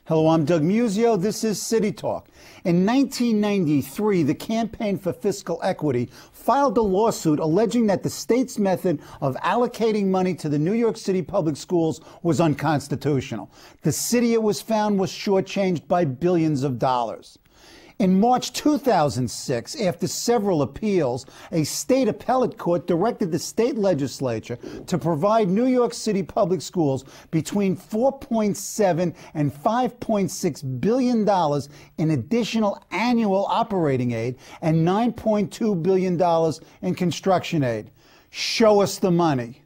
Hello, I'm Doug Muzzio. This is City Talk. In 1993, the Campaign for Fiscal Equity filed a lawsuit alleging that the state's method of allocating money to the New York City public schools was unconstitutional. The city, it was found, was shortchanged by billions of dollars. In March 2006, after several appeals, a state appellate court directed the state legislature to provide New York City public schools between $4.7 and $5.6 billion in additional annual operating aid and $9.2 billion in construction aid. Show us the money.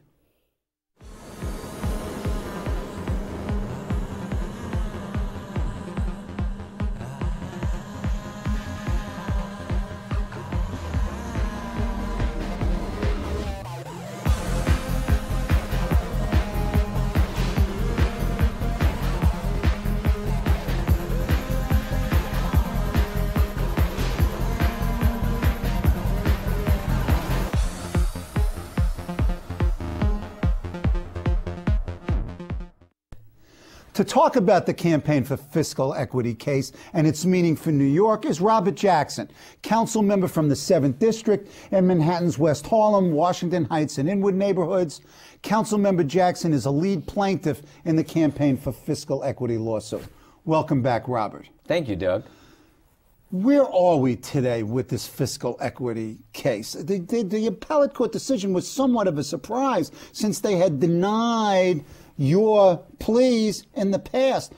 To talk about the Campaign for Fiscal Equity case and its meaning for New York is Robert Jackson, council member from the 7th District in Manhattan's West Harlem, Washington Heights, and Inwood neighborhoods. Councilmember Jackson is a lead plaintiff in the Campaign for Fiscal Equity lawsuit. Welcome back, Robert. Thank you, Doug. Where are we today with this fiscal equity case? The appellate court decision was somewhat of a surprise since they had denied your pleas in the past.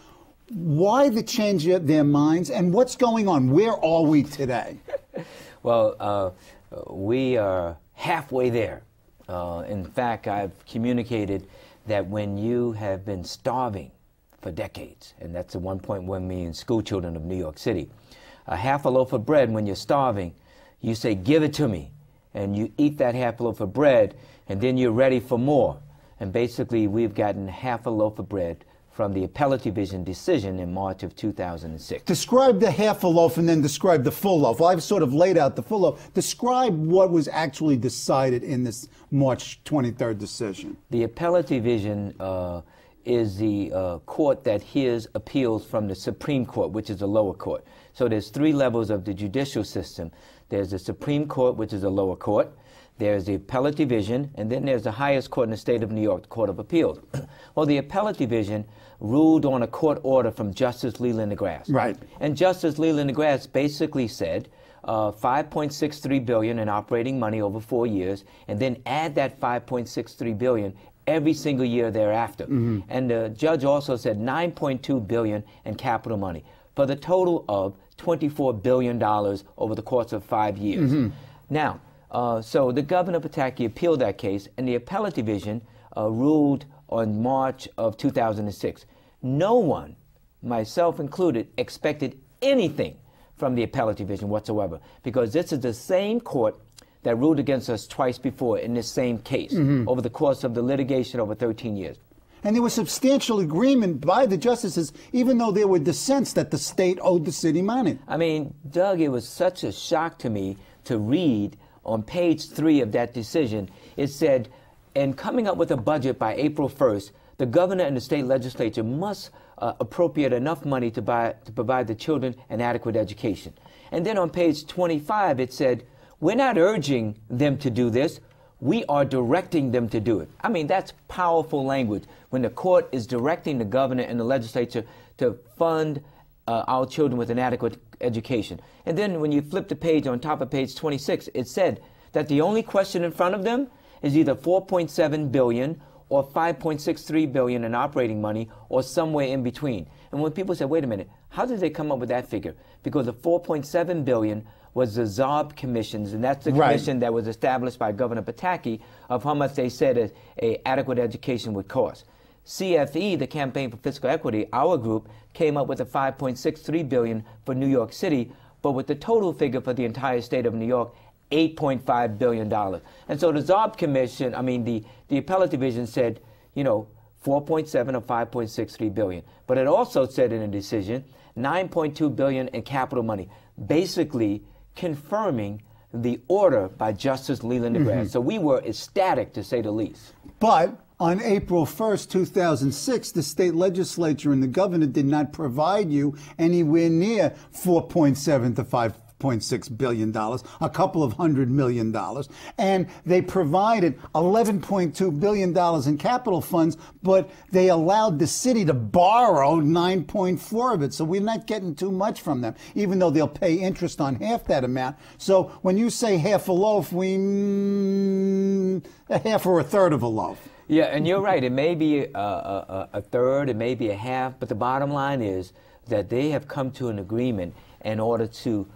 Why the change of their minds, and what's going on? Where are we today? Well, we are halfway there. In fact, I've communicated that when you have been starving for decades, and that's the 1.1 million school children of New York City, a half a loaf of bread when you're starving, you say, give it to me, and you eat that half a loaf of bread, and then you're ready for more. And basically, we've gotten half a loaf of bread from the appellate division decision in March of 2006. Describe the half a loaf and then describe the full loaf. Well, I've sort of laid out the full loaf. Describe what was actually decided in this March 23rd decision. The appellate division is the court that hears appeals from the Supreme Court, which is the lower court. So there's 3 levels of the judicial system. There's the Supreme Court, which is the lower court. There's the appellate division, and then there's the highest court in the state of New York, the Court of Appeals. Well, the appellate division ruled on a court order from Justice Leland DeGrasse. Right. And Justice Leland DeGrasse basically said $5.63 billion in operating money over 4 years, and then add that $5.63 billion every single year thereafter. Mm-hmm. And the judge also said $9.2 billion in capital money, for the total of $24 billion over the course of 5 years. Mm-hmm. Now, so the Governor Pataki appealed that case, and the appellate division ruled on March of 2006. No one, myself included, expected anything from the appellate division whatsoever, because this is the same court that ruled against us twice before in this same case, mm-hmm. over the course of the litigation over 13 years. And there was substantial agreement by the justices, even though there were dissents that the state owed the city money. I mean, Doug, it was such a shock to me to read on page 3 of that decision. It said, in coming up with a budget by April 1st, the governor and the state legislature must appropriate enough money to provide the children an adequate education. And then on page 25, it said, we're not urging them to do this. We are directing them to do it. I mean, that's powerful language when the court is directing the governor and the legislature to fund our children with an adequate education. And then when you flip the page, on top of page 26, it said that the only question in front of them is either $4.7 billion or $5.63 billion in operating money, or somewhere in between. And when people said, wait a minute, how did they come up with that figure? Because the $4.7 billion was the ZOB commissions, and that's the commission that was established by Governor Pataki of how much they said an adequate education would cost. CFE, the Campaign for Fiscal Equity, our group, came up with a $5.63 billion for New York City, but with the total figure for the entire state of New York, $8.5 billion. And so the ZOB Commission, I mean, the appellate division said, you know, 4.7 or 5.63 billion. But it also said in a decision, 9.2 billion in capital money, basically confirming the order by Justice Leland DeGrasse. So we were ecstatic, to say the least. But On April 1st, 2006, the state legislature and the governor did not provide you anywhere near $4.7 to $5.6 billion, a couple of $100 million. And they provided $11.2 billion in capital funds, but they allowed the city to borrow 9.4 of it. So we're not getting too much from them, even though they'll pay interest on half that amount. So when you say half a loaf, we mean a half or a third of a loaf. Yeah, and you're right. It may be a third, it may be a half, but the bottom line is that they have come to an agreement in order to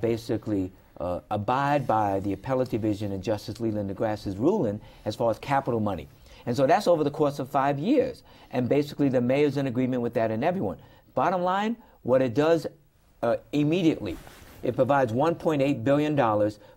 basically abide by the appellate division and Justice Leland DeGrasse's ruling as far as capital money. And so that's over the course of 5 years. And basically the mayor's in agreement with that and everyone. Bottom line, what it does immediately, it provides $1.8 billion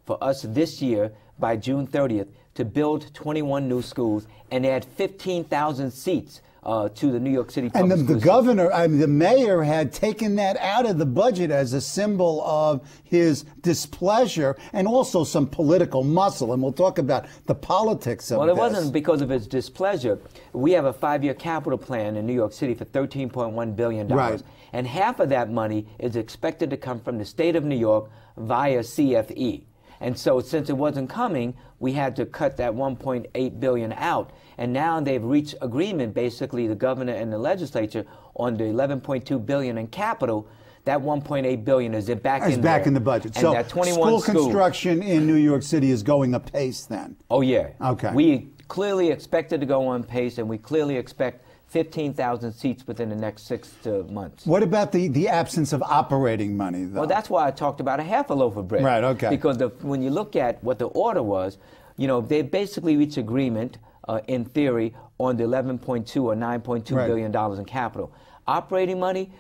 for us this year by June 30th to build 21 new schools and add 15,000 seats to the New York City public schools. And the governor, the mayor had taken that out of the budget as a symbol of his displeasure and also some political muscle. And we'll talk about the politics of this. Well, it wasn't because of his displeasure. We have a 5-year capital plan in New York City for $13.1 billion. Right. And half of that money is expected to come from the state of New York via CFE. And so since it wasn't coming, we had to cut that $1.8 billion out. And now they've reached agreement, basically, the governor and the legislature, on the $11.2 billion in capital. That $1.8 billion is back in the budget. And so that 21 school construction in New York City is going apace then? Oh, yeah. Okay. We clearly expected to go on pace, and we clearly expect 15,000 seats within the next 6 months. What about the absence of operating money, though? Well, that's why I talked about a half a loaf of bread. Right, okay. Because when you look at what the order was, you know, they basically reached agreement, in theory, on the $11.2 or $9.2 billion in capital. Operating money,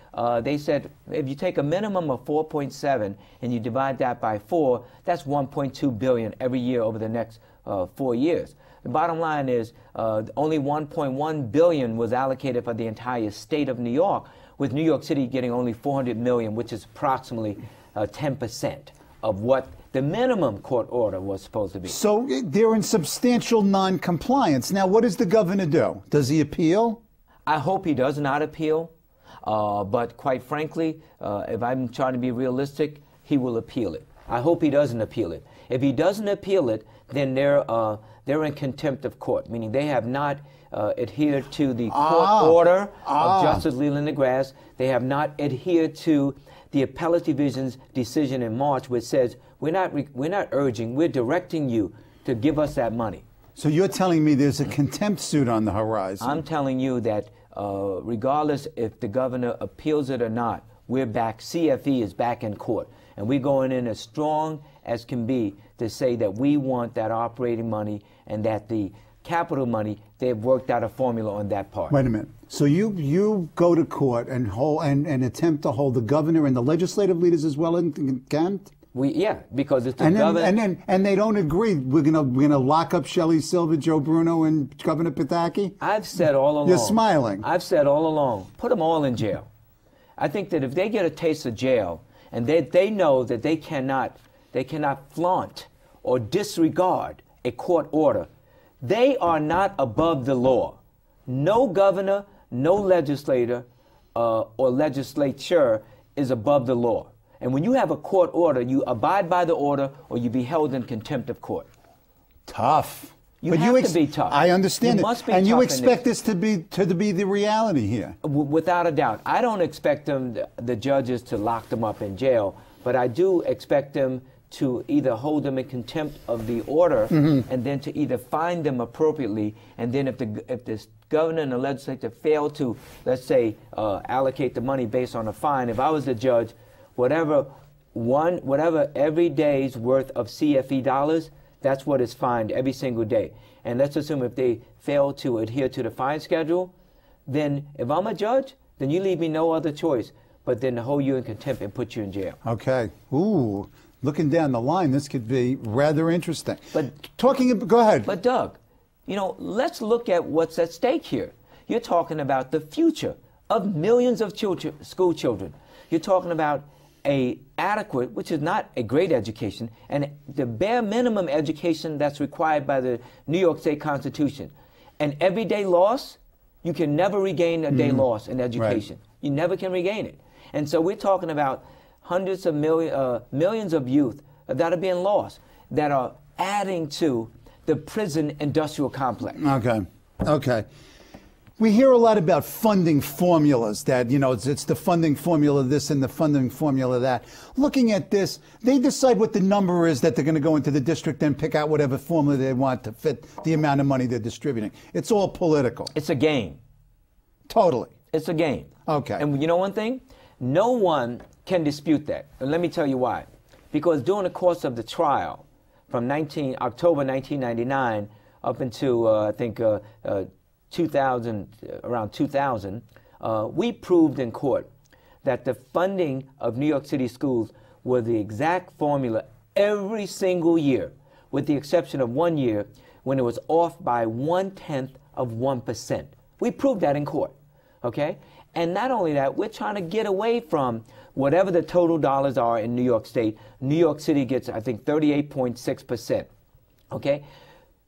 they said if you take a minimum of 4.7 and you divide that by 4, that's $1.2 billion every year over the next 4 years. The bottom line is only $1.1 billion was allocated for the entire state of New York, with New York City getting only $400 million, which is approximately 10% of what the minimum court order was supposed to be. So they're in substantial non-compliance. Now, what does the governor do? Does he appeal? I hope he does not appeal, but quite frankly, if I'm trying to be realistic, he will appeal it. I hope he doesn't appeal it. If he doesn't appeal it, then they're in contempt of court, meaning they have not adhered to the court order of Justice Leland DeGrasse. They have not adhered to the appellate division's decision in March, which says we're not urging, we're directing you to give us that money. So you're telling me there's a contempt suit on the horizon? I'm telling you that regardless if the governor appeals it or not, we're back. CFE is back in court, and we're going in as strong as can be to say that we want that operating money and that the capital money, they've worked out a formula on that part. Wait a minute. So you go to court and attempt to hold the governor and the legislative leaders as well in contempt? Because it's the governor. And they don't agree. We're gonna lock up Shelley Silver, Joe Bruno, and Governor Pataki? I've said all along. You're smiling. I've said all along, put them all in jail. I think that if they get a taste of jail and they know that they cannot flaunt or disregard a court order, they are not above the law. No governor, no legislator or legislature is above the law. And when you have a court order, you abide by the order or you be held in contempt of court. Tough. You have to be tough. I understand you it. Must be and tough you expect this to be the reality here? Without a doubt. I don't expect the judges to lock them up in jail, but I do expect them to either hold them in contempt of the order and then to either fine them appropriately, and then if the governor and the legislature fail to, let's say, allocate the money based on a fine, if I was the judge, whatever every day's worth of CFE dollars, that's what is fined every single day. And let's assume if they fail to adhere to the fine schedule, then if I'm a judge, then you leave me no other choice but then to hold you in contempt and put you in jail. Okay. Ooh. Looking down the line, this could be rather interesting. But go ahead. But Doug, let's look at what's at stake here. You're talking about the future of millions of school children. You're talking about a adequate, which is not a great education, and the bare minimum education that's required by the New York State Constitution. an everyday loss, you can never regain a day loss in education. Right. You never can regain it. And so we're talking about hundreds of millions of youth that are being lost, that are adding to the prison industrial complex. Okay. Okay. We hear a lot about funding formulas, that, you know, it's the funding formula this and the funding formula that. Looking at this, they decide what the number is that they're going to go into the district and pick out whatever formula they want to fit the amount of money they're distributing. It's all political. It's a game. Totally. It's a game. Okay. And you know one thing? No one can dispute that. And let me tell you why. Because during the course of the trial, from October 1999 up until, I think, 2000, around 2000, we proved in court that the funding of New York City schools were the exact formula every single year, with the exception of 1 year when it was off by 0.1%. We proved that in court, okay? And not only that, we're trying to get away from whatever the total dollars are in New York State. New York City gets, I think, 38.6%, okay?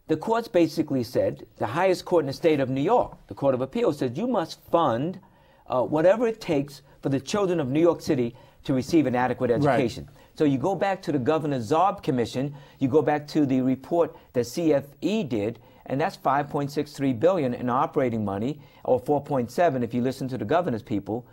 The courts basically said, the highest court in the state of New York, the Court of Appeals, said you must fund whatever it takes for the children of New York City to receive an adequate education. Right. So you go back to the Governor Zarb Commission, you go back to the report that CFE did, and that's $5.63 billion in operating money, or 4.7 if you listen to the governor's people,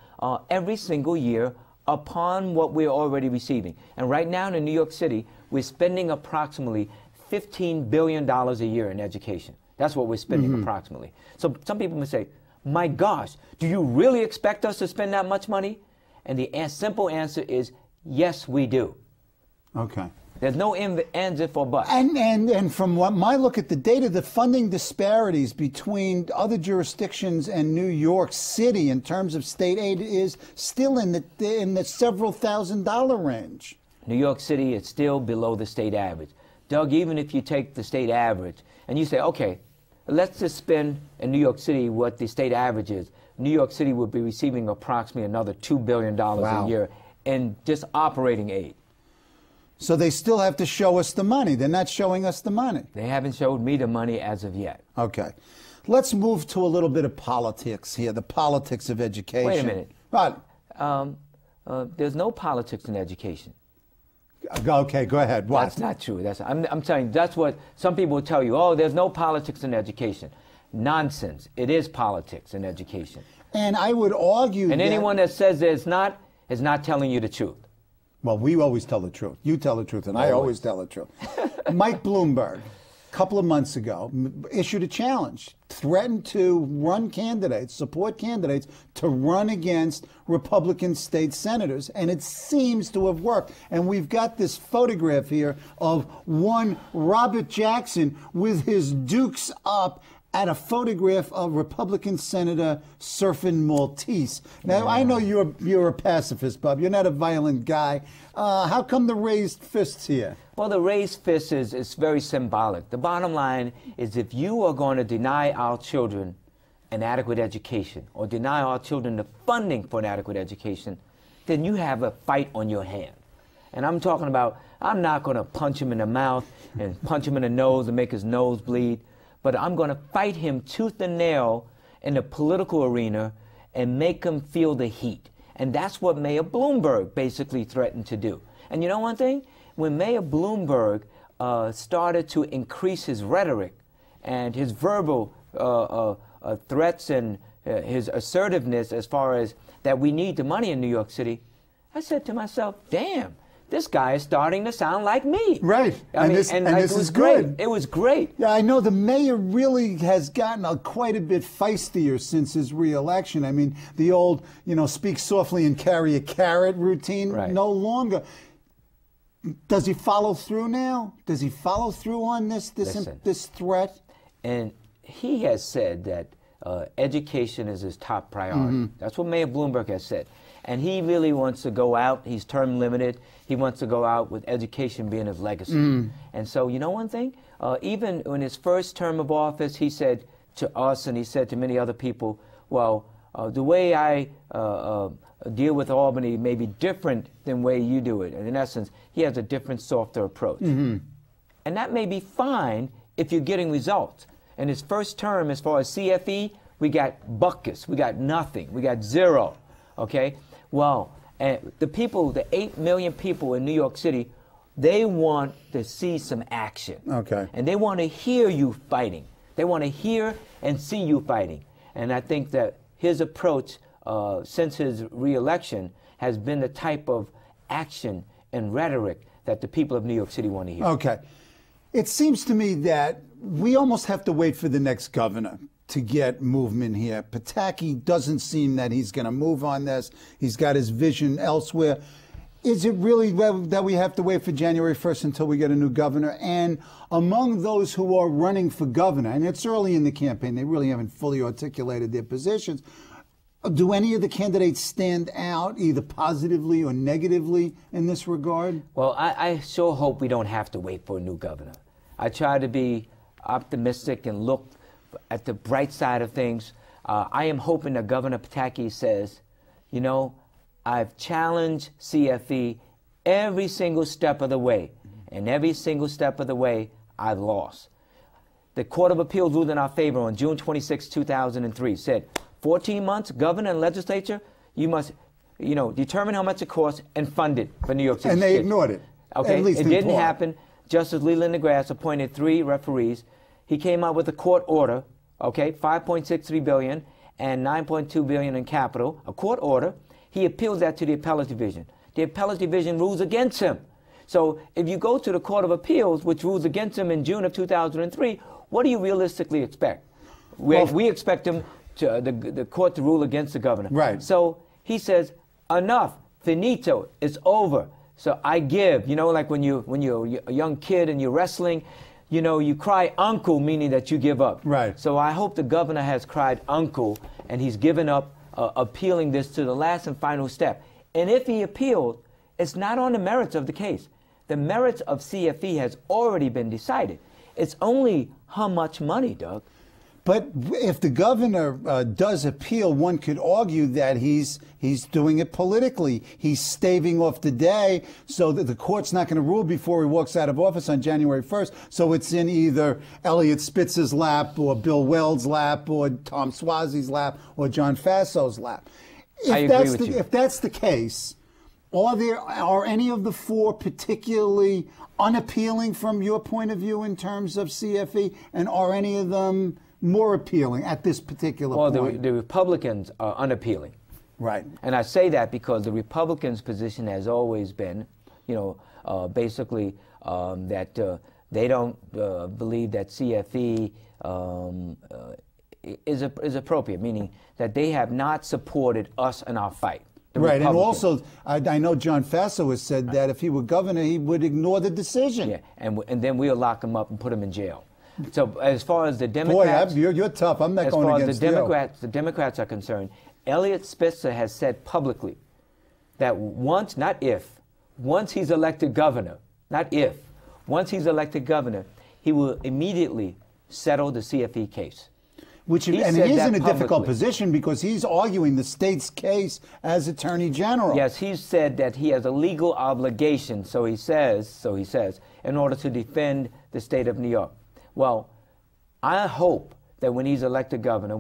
every single year upon what we're already receiving. And right now in New York City, we're spending approximately $15 billion a year in education. That's what we're spending approximately. So some people may say, my gosh, do you really expect us to spend that much money? And the simple answer is, yes, we do. Okay. There's no ands if or buts. And from what my look at the data, the funding disparities between other jurisdictions and New York City in terms of state aid is still in the several $1,000s range. New York City is still below the state average. Doug, even if you take the state average and you say, okay, let's just spend in New York City what the state average is, New York City would be receiving approximately another $2 billion a year in just operating aid. So they still have to show us the money. They're not showing us the money. They haven't showed me the money as of yet. Okay. Let's move to a little bit of politics here, the politics of education. Wait a minute. Right. There's no politics in education. Okay, go ahead. What? That's not true. I'm telling you, that's what some people will tell you. Oh, there's no politics in education. Nonsense. It is politics in education. And I would argue and anyone that says there's not is not telling you the truth. Well, we always tell the truth. You tell the truth, and I always tell the truth. Mike Bloomberg, a couple of months ago, issued a challenge, threatened to run candidates, support candidates, to run against Republican state senators, and it seems to have worked. And we've got this photograph here of one Robert Jackson with his dukes up at a photograph of Republican Senator surfing Maltese. Now, I know you're a pacifist, Bob. You're not a violent guy. How come the raised fists here? Well, the raised fist is very symbolic. The bottom line is if you are going to deny our children an adequate education or deny our children the funding for an adequate education, then you have a fight on your hand. And I'm talking about, I'm not going to punch him in the mouth and punch him in the nose and make his nose bleed. But I'm going to fight him tooth and nail in the political arena and make him feel the heat. And that's what Mayor Bloomberg basically threatened to do. And you know one thing? When Mayor Bloomberg started to increase his rhetoric and his verbal threats and his assertiveness as far as that we need the money in New York City, I said to myself, damn. This guy is starting to sound like me. Right. This is good. It was great. Yeah, I know the mayor really has gotten quite a bit feistier since his re-election. I mean, the old, speak softly and carry a carrot routine, no longer. Does he follow through now? Does he follow through on this threat? And he has said that education is his top priority. That's what Mayor Bloomberg has said. And he really wants to go out. He's term limited. He wants to go out with education being his legacy. And so, you know one thing? Even in his first term of office, he said to us and he said to many other people, well, the way I deal with Albany may be different than the way you do it. And in essence, he has a different, softer approach. And that may be fine if you're getting results. In his first term, as far as CFE, we got buckets. We got nothing. We got zero. Okay? Well, and the people, the 8 million people in New York City, they want to see some action. Okay. And they want to hear you fighting. They want to hear and see you fighting. And I think that his approach since his re-election has been the type of action and rhetoric that the people of New York City want to hear. Okay. It seems to me that we almost have to wait for the next governor to get movement here. Pataki doesn't seem that he's going to move on this. He's got his vision elsewhere. Is it really that we have to wait for January 1st until we get a new governor? And among those who are running for governor, and it's early in the campaign, they really haven't fully articulated their positions, do any of the candidates stand out either positively or negatively in this regard? Well, I sure hope we don't have to wait for a new governor. I try to be optimistic and look at the bright side of things. I am hoping that Governor Pataki says, you know, I've challenged CFE every single step of the way, and every single step of the way I've lost. The Court of Appeals ruled in our favor on June 26, 2003, said 14 months, governor and legislature, you must, you know, determine how much it costs and fund it for New York City. And they ignored it. Okay, at least it in didn't part. happen. Justice Leland DeGrasse appointed 3 referees. He came out with a court order, okay, $5.63 billion and $9.2 billion in capital, a court order. He appeals that to the appellate division. The appellate division rules against him. So if you go to the Court of Appeals, which rules against him in June of 2003, what do you realistically expect? We expect him to the court to rule against the governor. Right. So he says, enough, finito, it's over. So I give, you know, like when you're a young kid and you're wrestling, you know, you cry uncle, meaning that you give up. Right. So I hope the governor has cried uncle and he's given up appealing this to the last and final step. And if he appealed, it's not on the merits of the case. The merits of CFE has already been decided. It's only how much money, Doug. But if the governor does appeal, one could argue that he's doing it politically. He's staving off the day so that the court's not going to rule before he walks out of office on January 1st. So it's in either Elliot Spitzer's lap or Bill Weld's lap or Tom Suozzi's lap or John Fasso's lap. If that's the case, are any of the 4 particularly unappealing from your point of view in terms of CFE, and are any of them more appealing at this particular point? Well, the Republicans are unappealing. Right. And I say that because the Republicans' position has always been, you know, basically that they don't believe that CFE is appropriate, meaning that they have not supported us in our fight. Right, and also, I know John Faso has said that if he were governor, he would ignore the decision. Yeah, and then we'll lock him up and put him in jail. So as far as the Democrats... Boy, you're tough. I'm not going against you. As far as the Democrats are concerned, Elliot Spitzer has said publicly that once, not if, once he's elected governor, not if, once he's elected governor, he will immediately settle the CFE case. And he's in a difficult position because he's arguing the state's case as Attorney General. Yes, he's said that he has a legal obligation, so he says, in order to defend the state of New York. Well, I hope that when he's elected governor,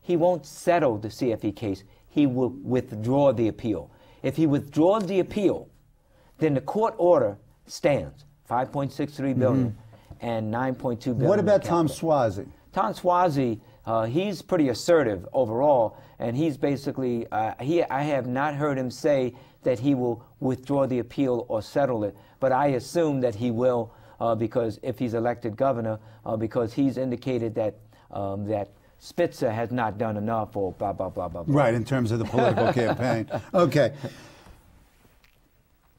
he won't settle the CFE case. He will withdraw the appeal. If he withdraws the appeal, then the court order stands, $5.63 billion and $9.2 billion. What about Tom Suozzi? Tom Suozzi, he's pretty assertive overall, and he's basically, I have not heard him say that he will withdraw the appeal or settle it, but I assume that he will, because if he's elected governor, because he's indicated that that Spitzer has not done enough, or blah, blah, blah, blah, blah. Right, in terms of the political campaign. Okay.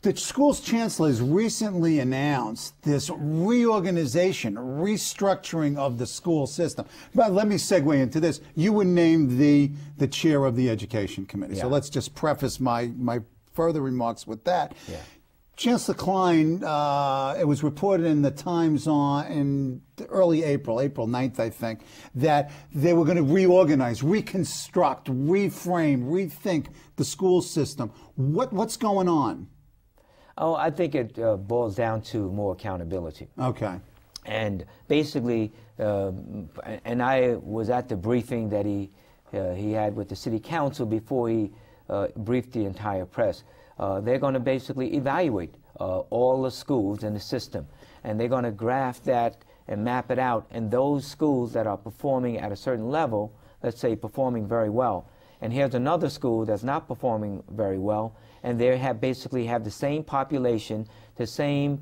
The school's chancellor has recently announced this reorganization, restructuring of the school system. But let me segue into this. You were named the chair of the Education Committee. Yeah. So let's just preface my further remarks with that. Yeah. Chancellor Klein, it was reported in the Times in early April 9th, I think, that they were going to reorganize, reconstruct, reframe, rethink the school system. What's going on? Oh, I think it boils down to more accountability. Okay. And basically, and I was at the briefing that he had with the city council before he briefed the entire press. They're going to basically evaluate all the schools in the system, and they're going to graph that and map it out. And those schools that are performing at a certain level, let's say performing very well, and here's another school that's not performing very well, and they basically have the same population, the same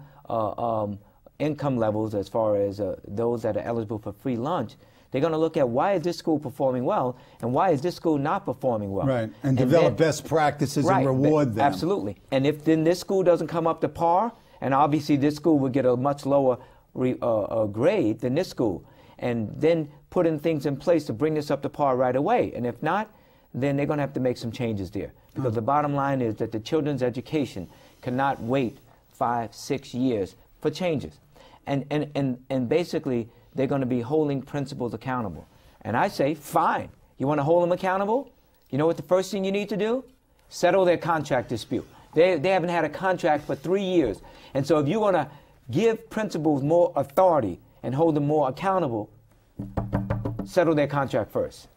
income levels as far as those that are eligible for free lunch. They're going to look at why is this school performing well and why is this school not performing well. Right, and develop best practices and reward them. Absolutely. And if then this school doesn't come up to par, and obviously this school would get a much lower grade than this school, and then putting things in place to bring this up to par right away. And if not, then they're going to have to make some changes there. Because the bottom line is that the children's education cannot wait 5, 6 years for changes. And basically, they're going to be holding principals accountable. And I say, fine. You want to hold them accountable? You know what the first thing you need to do? Settle their contract dispute. They haven't had a contract for 3 years. And so if you want to give principals more authority and hold them more accountable, settle their contract first.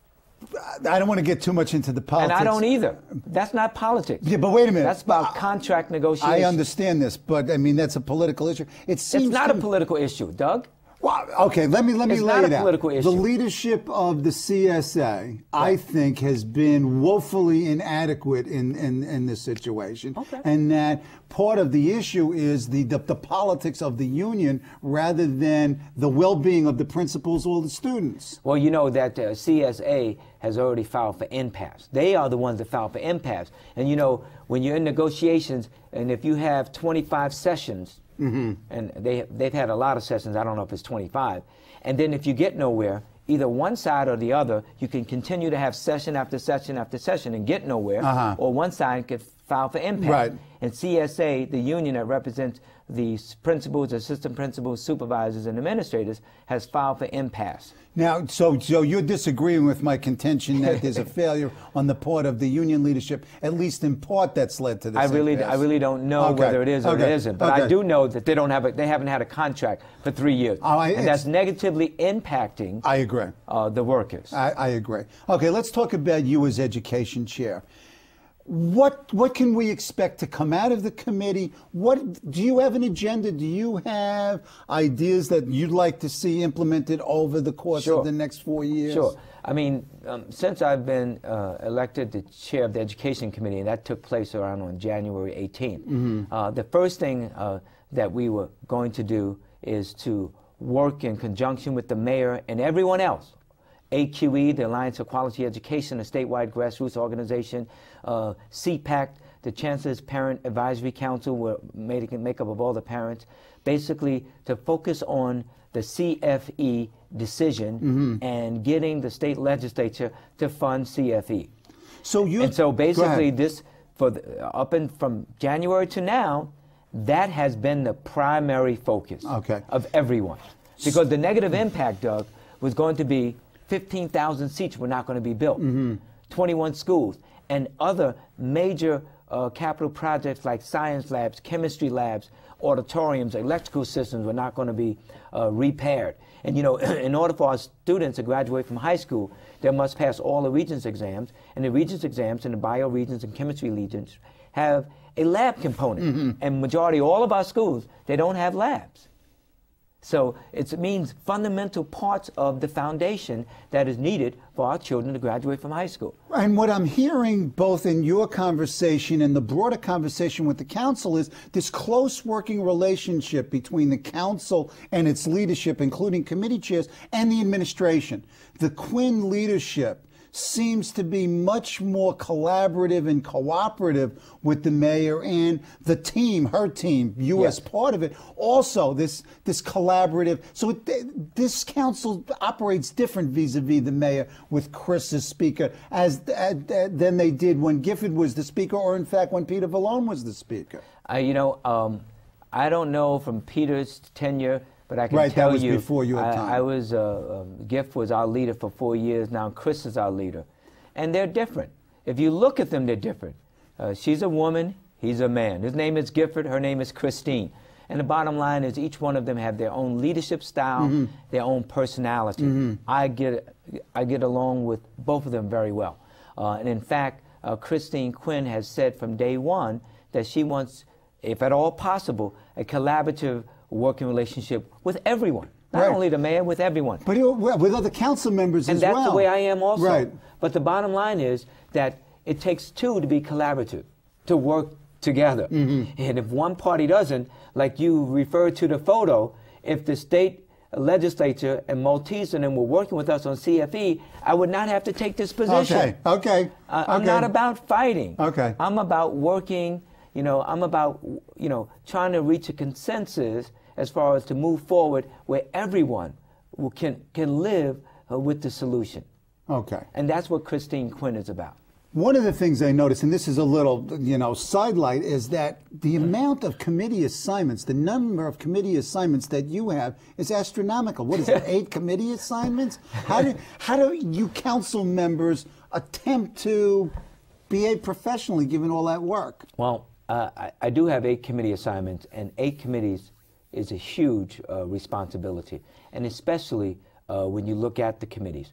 I don't want to get too much into the politics. And I don't either. That's not politics. Yeah, but wait a minute. That's about contract negotiation. I understand this, but I mean, that's a political issue. It's not a political issue, Doug. Well, okay, let me lay it out. It's not a political issue. The leadership of the CSA, I think, has been woefully inadequate in this situation. Okay. And that part of the issue is the politics of the union rather than the well-being of the principals or the students. Well, you know that CSA has already filed for impasse. They are the ones that filed for impasse. And you know, when you're in negotiations, and if you have 25 sessions, and they've had a lot of sessions, I don't know if it's 25, and then if you get nowhere, either one side or the other, you can continue to have session after session after session and get nowhere, or one side could file for impasse. Right. And CSA, the union that represents the principals, assistant principals, supervisors, and administrators, has filed for impasse. Now, so you're disagreeing with my contention that there's a failure on the part of the union leadership, at least in part, that's led to this. I really don't know whether it is or it isn't, but I do know that they haven't had a contract for 3 years, and that's negatively impacting. I agree. The workers. I agree. Okay, let's talk about you as education chair. What can we expect to come out of the committee? Do you have an agenda? Do you have ideas that you'd like to see implemented over the course of the next 4 years? Sure. I mean, since I've been elected the chair of the Education Committee, and that took place around on January 18th, the first thing that we were going to do is to work in conjunction with the mayor and everyone else. AQE, the Alliance for Quality Education, a statewide grassroots organization, CPAC, the Chancellor's Parent Advisory Council, were made up of all the parents, basically to focus on the CFE decision and getting the state legislature to fund CFE. So basically this, from January to now, that has been the primary focus of everyone. Because the negative impact, Doug, was going to be 15,000 seats were not going to be built, 21 schools, and other major capital projects like science labs, chemistry labs, auditoriums, electrical systems were not going to be repaired. And you know, in order for our students to graduate from high school, they must pass all the Regents exams, and the Regents exams and the Bio Regents and Chemistry Regents have a lab component. And majority of all of our schools, they don't have labs. So it means fundamental parts of the foundation that is needed for our children to graduate from high school. And what I'm hearing both in your conversation and the broader conversation with the council is this close working relationship between the council and its leadership, including committee chairs, and the administration. The Quinn leadership seems to be much more collaborative and cooperative with the mayor and the team, her team, you as part of it. Also, this collaborative. So this council operates different vis-a-vis the mayor with Chris as speaker than they did when Gifford was the speaker, or in fact when Peter Vallone was the speaker. I don't know from Peter's tenure, but I can tell you, before your time. Giff was our leader for 4 years. Now Chris is our leader, and they're different. If you look at them, they're different. She's a woman, he's a man. His name is Gifford, her name is Christine, And the bottom line is each one of them have their own leadership style, their own personality. I get along with both of them very well. And in fact, Christine Quinn has said from day one that she wants, if at all possible, a collaborative working relationship with everyone. Not only the mayor, with everyone. But with other council members as well. And that's the way I am also. Right. But the bottom line is that it takes two to be collaborative, to work together. And if one party doesn't, like you referred to the photo, if the state legislature and Maltese and them were working with us on CFE, I would not have to take this position. Okay. I'm not about fighting. Okay. I'm about working, I'm about, trying to reach a consensus as far as to move forward where everyone can live with the solution. Okay. And that's what Christine Quinn is about. One of the things I noticed, and this is a little, sidelight, is that the amount of committee assignments, the number of committee assignments that you have is astronomical. What is it, 8 committee assignments? How do you council members attempt to behave professionally given all that work? Well, I do have 8 committee assignments, and 8 committees is a huge responsibility, and especially when you look at the committees.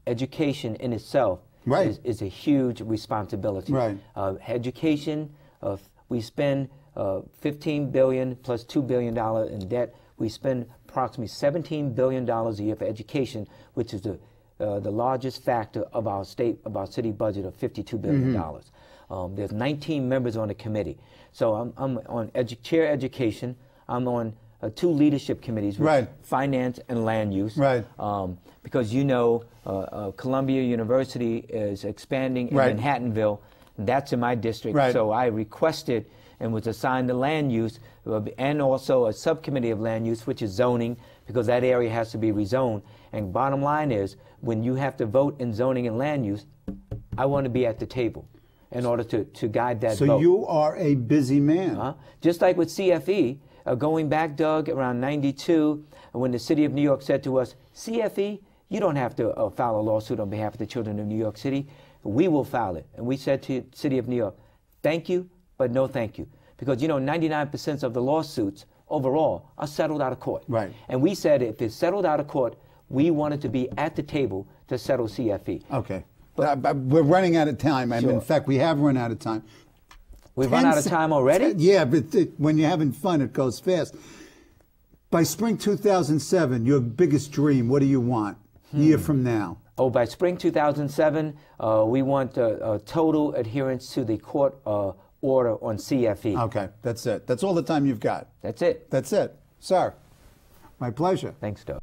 Education in itself is a huge responsibility. Right. Education, we spend $15 billion plus $2 billion in debt. We spend approximately $17 billion a year for education, which is the largest factor of our city budget of $52 billion. There's 19 members on the committee. So I'm on chair education. I'm on 2 leadership committees, with finance and land use. Right. Because Columbia University is expanding in Manhattanville. That's in my district. Right. So I requested and was assigned the land use and also a subcommittee of land use, which is zoning, because that area has to be rezoned. And bottom line is, when you have to vote in zoning and land use, I want to be at the table in order to guide that vote. So you are a busy man. Just like with CFE, going back, Doug, around 92, when the city of New York said to us, CFE, you don't have to file a lawsuit on behalf of the children of New York City. We will file it. And we said to the city of New York, thank you, but no thank you. Because, 99% of the lawsuits overall are settled out of court. Right. And we said if it's settled out of court, we wanted to be at the table to settle CFE. Okay. But we're running out of time. Sure. In fact, we have run out of time. We've run out of time already? Yeah, but when you're having fun, it goes fast. By spring 2007, your biggest dream, what do you want a year from now? Oh, by spring 2007, we want total adherence to the court order on CFE. Okay, that's it. That's all the time you've got. That's it. That's it. Sir, my pleasure. Thanks, Doug.